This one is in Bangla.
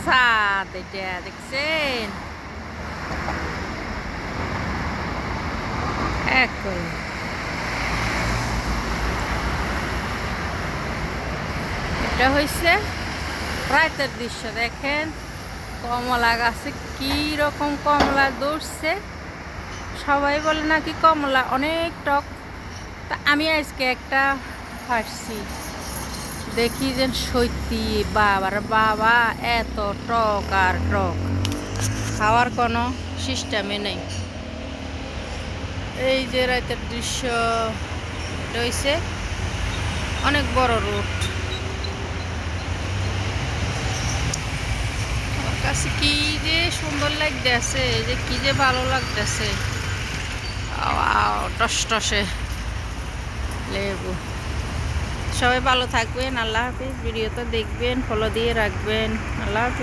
ছাদ, এটা দেখছেন? একই এটা হয়েছে রাতের দৃশ্য। দেখেন কমলা গাছে কি রকম কমলা ধরছে। সবাই বলে নাকি কমলা অনেক টক। তা আমি আজকে একটা পারছি, দেখি যে সত্যি বাবার বাবা এত টক আর টক, খাওয়ার কোনো সিস্টেমে নেই। এই যে রাতের দৃশ্য, এটা হয়েছে অনেক বড় রোড। আমার কাছে কি যে সুন্দর লাগতেছে, যে কি যে ভালো লাগতেছে। টস টসে লেবু। সবাই ভালো থাকবেন, আল্লাহ হাফিজ। ভিডিওটা দেখবেন, ফলো দিয়ে রাখবেন। আল্লাহ হাফিজ।